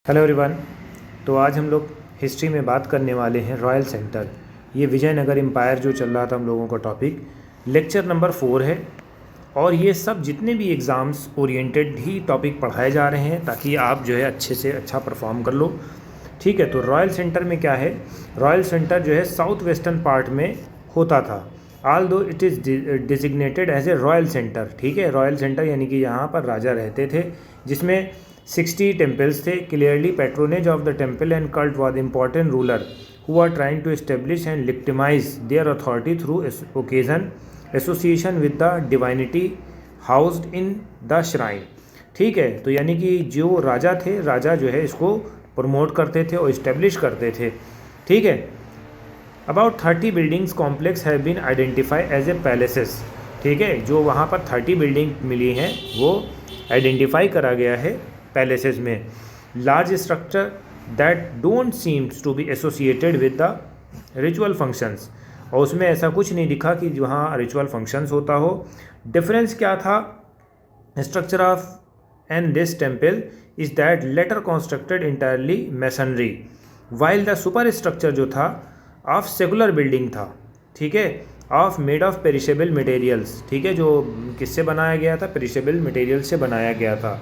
Hello everyone. तो आज हम लोग हिस्ट्री में बात करने वाले हैं रॉयल सेंटर। ये विजयनगर एम्पायर जो चल रहा था हम लोगों का टॉपिक, लेक्चर नंबर 4 है। और ये सब जितने भी एग्ज़ाम्स ओरिएंटेड ही टॉपिक पढ़ाए जा रहे हैं ताकि आप जो है अच्छे से अच्छा परफॉर्म कर लो। ठीक है, तो रॉयल सेंटर में क्या है, रॉयल सेंटर जो है साउथ वेस्टर्न पार्ट में होता था। Although it is designated as a royal centre. ठीक है, रॉयल सेंटर यानी कि यहाँ पर राजा रहते थे, जिसमें 60 टेम्पल्स थे। Clearly patronage of the temple and cult was important ruler who are trying to establish and legitimize their authority through occasion association with the divinity housed in the shrine। ठीक है, तो यानी कि जो राजा थे, राजा जो है इसको प्रमोट करते थे और इस्टेब्लिश करते थे। ठीक है, about 30 buildings complex have been identify as a palaces. ठीक है, जो वहाँ पर 30 बिल्डिंग मिली हैं वो आइडेंटिफाई करा गया है पैलेसेस में। Large structure that don't seems to be associated with the ritual functions, और उसमें ऐसा कुछ नहीं दिखा कि वहाँ रिचुअल फंक्शंस होता हो। डिफरेंस क्या था, structure of and this temple is that later constructed entirely masonry, while the super structure जो था ऑफ सेकुलर बिल्डिंग था। ठीक है, of made of perishable materials. ठीक है, जो किससे बनाया गया था, पेरिशेबल मटेरियल से बनाया गया था।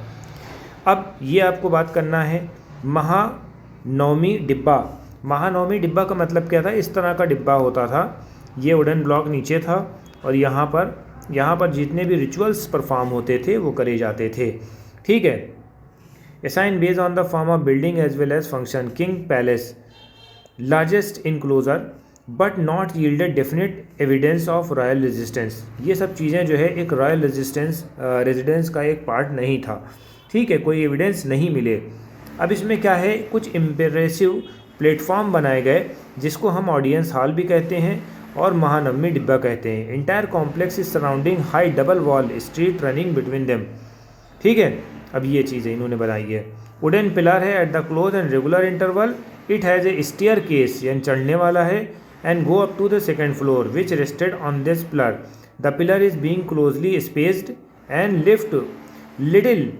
अब ये आपको बात करना है महानवमी डिब्बा। महानवमी डिब्बा का मतलब क्या था, इस तरह का डिब्बा होता था, ये वुडन ब्लॉक नीचे था और यहाँ पर जितने भी रिचुअल्स परफॉर्म होते थे वो करे जाते थे। ठीक है, assign based on the form of building as well as function. King palace largest enclosure but not yielded definite evidence of royal resistance. ये सब चीज़ें जो है एक रॉयल रेजिडेंस का एक पार्ट नहीं था। ठीक है, कोई एविडेंस नहीं मिले। अब इसमें क्या है, कुछ इम्प्रेसिव प्लेटफॉर्म बनाए गए जिसको हम ऑडियंस हॉल भी कहते हैं और महानवमी डिब्बा कहते हैं। Entire complex is surrounding high double wall street running between them. ठीक है, अब ये चीज़ें इन्होंने बनाई है। वुडन पिलर है at the close end regular interval. It has a staircase, यानी चढ़ने वाला है, and go up to the second floor which rested on this pillar. The pillar is being closely spaced and lift little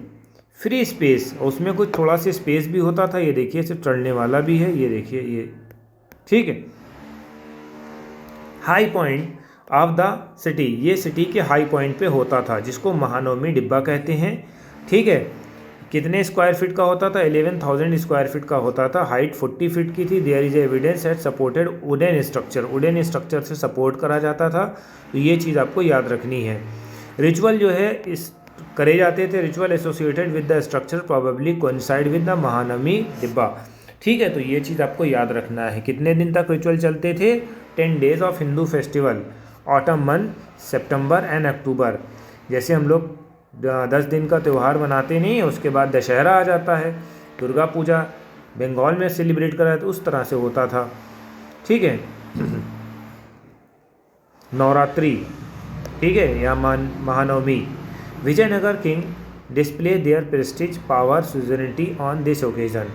free space, और उसमें कुछ थोड़ा सा space भी होता था। ये देखिए सिर्फ चढ़ने वाला भी है, ये देखिए ये। ठीक है, high point of the city, ये सिटी के हाई पॉइंट पे होता था जिसको महानवमी डिब्बा कहते हैं। ठीक है, कितने स्क्वायर फीट का होता था, 11,000 स्क्वायर फीट का होता था। हाइट 40 फीट की थी। There is evidence at supported wooden structure, wooden structure से सपोर्ट करा जाता था। तो ये चीज़ आपको याद रखनी है। रिचुअल जो है इस करे जाते थे, ritual associated with the structure probably coincide with the Mahanavami डिब्बा। ठीक है, तो ये चीज़ आपको याद रखना है। कितने दिन तक रिचुअल चलते थे, 10 days of Hindu festival, autumn month, September and October. जैसे हम लोग 10 दिन का त्यौहार मनाते नहीं है, उसके बाद दशहरा आ जाता है, दुर्गा पूजा बंगाल में सेलिब्रेट करा तो उस तरह से होता था। ठीक है, नवरात्रि, ठीक है, या Mahanavami. Vijayanagara king display their prestige power suzerainty on this occasion.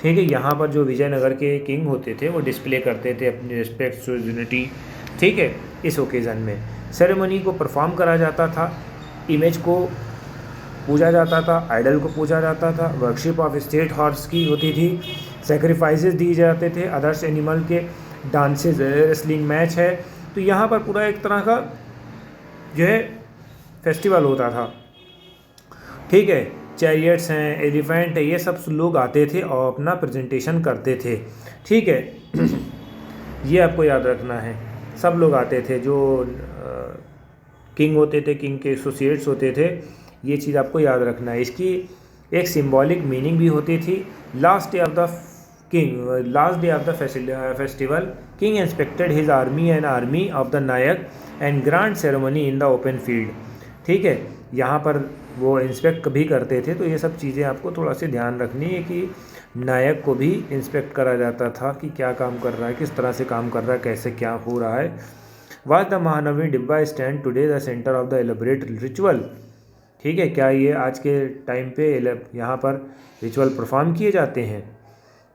ठीक है, यहाँ पर जो विजयनगर के किंग होते थे वो डिस्प्ले करते थे अपनी रिस्पेक्ट सुजनिटी। ठीक है, इस ओकेजन में सेरेमनी को परफॉर्म करा जाता था, इमेज को पूजा जाता था, आइडल को पूजा जाता था, वर्कशिप ऑफ स्टेट हॉर्स की होती थी, सेक्रीफाइसेस दिए जाते थे, अदर्स एनिमल के डांसेस, रेसलिंग मैच है। तो यहाँ पर पूरा एक तरह का जो है फेस्टिवल होता था। ठीक है, चैरियट्स हैं, एलिफेंट है, ये सब लोग आते थे और अपना प्रेजेंटेशन करते थे। ठीक है, ये आपको याद रखना है। सब लोग आते थे, जो किंग होते थे, किंग के एसोसिएट्स होते थे, ये चीज़ आपको याद रखना है। इसकी एक सिंबॉलिक मीनिंग भी होती थी। Last day of the festival king inspected his army and army of the nayak and grand ceremony in the open field. ठीक है, यहाँ पर वो इंस्पेक्ट भी करते थे। तो ये सब चीज़ें आपको थोड़ा सी ध्यान रखनी है कि नायक को भी इंस्पेक्ट करा जाता था कि क्या काम कर रहा है, किस तरह से काम कर रहा है, कैसे क्या हो रहा है। वाज द महानवमी डिब्बा stand today the centre of the एलिब्रेट ritual. ठीक है, क्या ये आज के टाइम पे यहाँ पर रिचुअल परफॉर्म किए जाते हैं,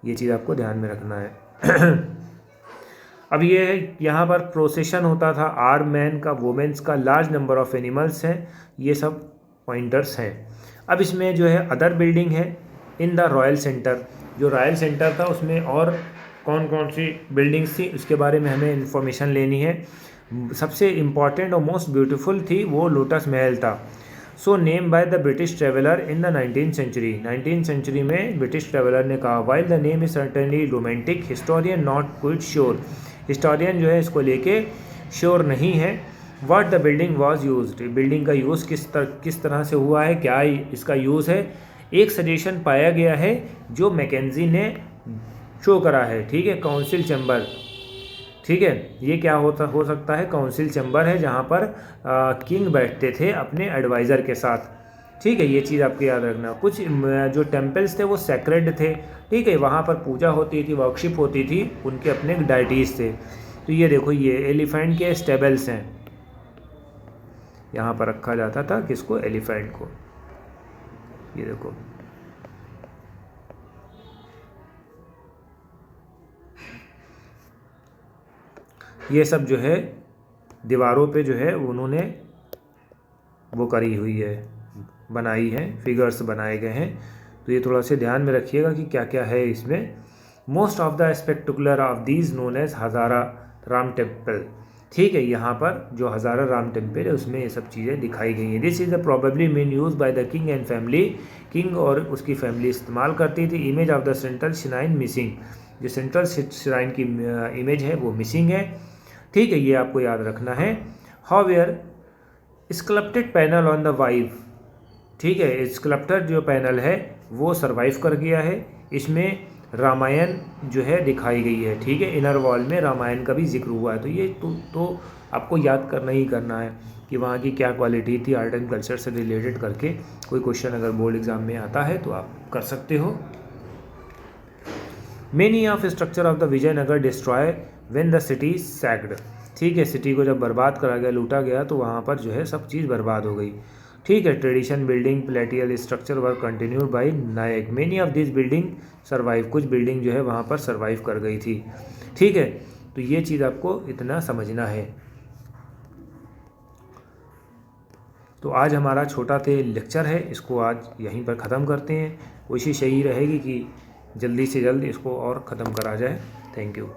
ये चीज़ आपको ध्यान में रखना है। अब ये यहाँ पर प्रोसेशन होता था, आर्म मैन का, वुमेन्स का, लार्ज नंबर ऑफ एनिमल्स हैं, ये सब पॉइंटर्स हैं। अब इसमें जो है अदर बिल्डिंग है, इन द रॉयल सेंटर। जो रॉयल सेंटर था उसमें और कौन कौन सी बिल्डिंग्स थी उसके बारे में हमें इन्फॉर्मेशन लेनी है। सबसे इम्पॉर्टेंट और मोस्ट ब्यूटीफुल थी वो लोटस महल था। So name by the British traveller in the 19th century. 19th century में ब्रिटिश ट्रेवलर ने कहा while the name is certainly romantic historian not quite sure. Historian जो है इसको लेके श्योर नहीं है। What the building was used. Building का यूज़ किस तरह से हुआ है, क्या इसका यूज़ है। एक सजेशन पाया गया है जो मैकेंजी ने शो करा है, ठीक है, काउंसिल चैम्बर, ठीक है। ये क्या हो सकता है, काउंसिल चैम्बर है जहाँ पर किंग बैठते थे अपने एडवाइज़र के साथ, ठीक है। ये चीज़ आपको याद रखना। कुछ जो टेम्पल्स थे वो सेक्रेड थे, ठीक है, वहाँ पर पूजा होती थी, वर्शिप होती थी, उनके अपने डाइटीज़ थे। तो ये देखो ये एलिफेंट के स्टेबल्स हैं, यहाँ पर रखा जाता था किसको, एलिफेंट को। ये देखो ये सब जो है दीवारों पे जो है उन्होंने वो करी हुई है, बनाई है, फिगर्स बनाए गए हैं। तो ये थोड़ा सा ध्यान में रखिएगा कि क्या क्या है इसमें। Most of the spectacular of these known as Hazara Ram temple, ठीक है। यहाँ पर जो हज़ारा राम टेम्पल है उसमें ये सब चीज़ें दिखाई गई हैं। This is the probably mean use by the king and family. King और उसकी फैमिली इस्तेमाल करती थी। Image of the central shrine missing. जो सेंट्रल श्राइन की इमेज है वो मिसिंग है, ठीक है, ये आपको याद रखना है। However sculpted panel on the wave, ठीक है, स्कल्प्टर जो पैनल है वो सरवाइव कर गया है। इसमें रामायण जो है दिखाई गई है, ठीक है, इनर वॉल में रामायण का भी जिक्र हुआ है। तो ये तो आपको याद करना ही करना है कि वहाँ की क्या क्वालिटी थी आर्ट एंड कल्चर से रिलेटेड करके। कोई क्वेश्चन अगर बोर्ड एग्जाम में आता है तो आप कर सकते हो। Many of structure of the Vijayanagar destroy when the city sacked, ठीक है, सिटी को जब बर्बाद करा गया, लूटा गया, तो वहाँ पर जो है सब चीज़ बर्बाद हो गई, ठीक है। Tradition building palatial structure were continued by Nayak. Many of this building survive, कुछ बिल्डिंग जो है वहाँ पर सर्वाइव कर गई थी, ठीक है। तो ये चीज़ आपको इतना समझना है। तो आज हमारा छोटा सा लेक्चर है, इसको आज यहीं पर ख़त्म करते हैं। कोशिश यही रहेगी कि जल्दी से जल्द इसको और ख़त्म करा जाए। Thank you.